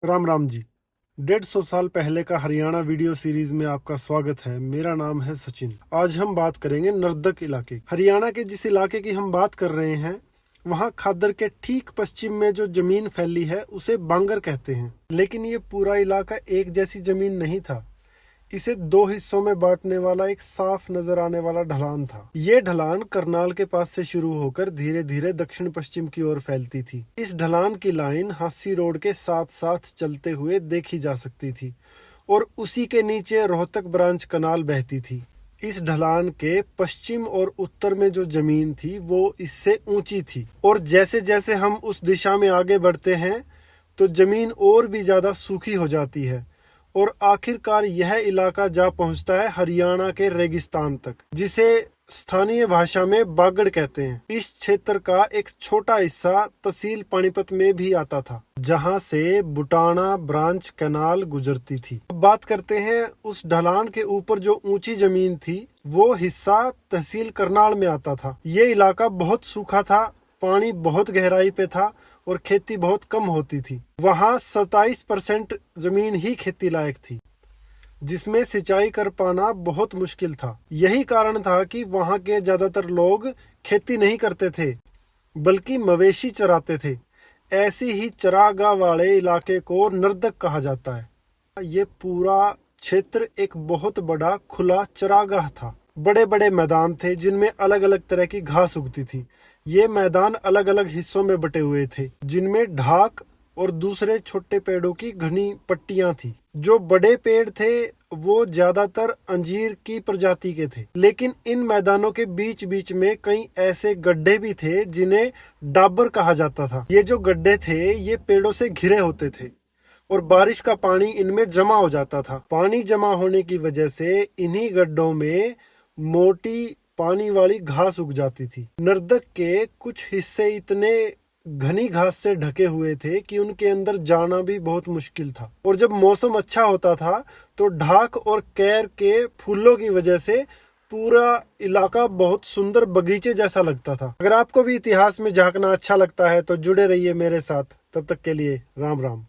राम राम जी। 150 साल पहले का हरियाणा वीडियो सीरीज में आपका स्वागत है। मेरा नाम है सचिन। आज हम बात करेंगे नर्दक इलाके। हरियाणा के जिस इलाके की हम बात कर रहे हैं, वहाँ खादर के ठीक पश्चिम में जो जमीन फैली है उसे बांगर कहते हैं। लेकिन ये पूरा इलाका एक जैसी जमीन नहीं था। इसे दो हिस्सों में बांटने वाला एक साफ नजर आने वाला ढलान था। ये ढलान करनाल के पास से शुरू होकर धीरे धीरे दक्षिण पश्चिम की ओर फैलती थी। इस ढलान की लाइन हांसी रोड के साथ साथ चलते हुए देखी जा सकती थी और उसी के नीचे रोहतक ब्रांच कनाल बहती थी। इस ढलान के पश्चिम और उत्तर में जो जमीन थी वो इससे ऊंची थी और जैसे जैसे हम उस दिशा में आगे बढ़ते हैं तो जमीन और भी ज्यादा सूखी हो जाती है और आखिरकार यह इलाका जा पहुंचता है हरियाणा के रेगिस्तान तक, जिसे स्थानीय भाषा में बागड़ कहते हैं। इस क्षेत्र का एक छोटा हिस्सा तहसील पानीपत में भी आता था, जहां से बुटाना ब्रांच कैनाल गुजरती थी। अब बात करते हैं उस ढलान के ऊपर जो ऊंची जमीन थी, वो हिस्सा तहसील करनाल में आता था। ये इलाका बहुत सूखा था, पानी बहुत गहराई पे था और खेती बहुत कम होती थी। वहाँ 27% जमीन ही खेती लायक थी, जिसमें सिंचाई कर पाना बहुत मुश्किल था। यही कारण था कि वहाँ के ज्यादातर लोग खेती नहीं करते थे, बल्कि मवेशी चराते थे। ऐसी ही चरागाह वाले इलाके को नर्दक कहा जाता है। ये पूरा क्षेत्र एक बहुत बड़ा खुला चरागाह था। बड़े बड़े मैदान थे जिनमें अलग अलग तरह की घास उगती थी। ये मैदान अलग अलग हिस्सों में बटे हुए थे, जिनमें ढाक और दूसरे छोटे पेड़ों की घनी पट्टियां थी। जो बड़े पेड़ थे वो ज्यादातर अंजीर की प्रजाति के थे, लेकिन इन मैदानों के बीच बीच में कई ऐसे गड्ढे भी थे जिन्हें डाबर कहा जाता था। ये जो गड्ढे थे ये पेड़ों से घिरे होते थे और बारिश का पानी इनमें जमा हो जाता था। पानी जमा होने की वजह से इन्हीं गड्ढों में मोटी पानी वाली घास उग जाती थी। नर्दक के कुछ हिस्से इतने घनी घास से ढके हुए थे कि उनके अंदर जाना भी बहुत मुश्किल था। और जब मौसम अच्छा होता था तो ढाक और कैर के फूलों की वजह से पूरा इलाका बहुत सुंदर बगीचे जैसा लगता था। अगर आपको भी इतिहास में झांकना अच्छा लगता है तो जुड़े रहिए मेरे साथ। तब तक के लिए राम राम।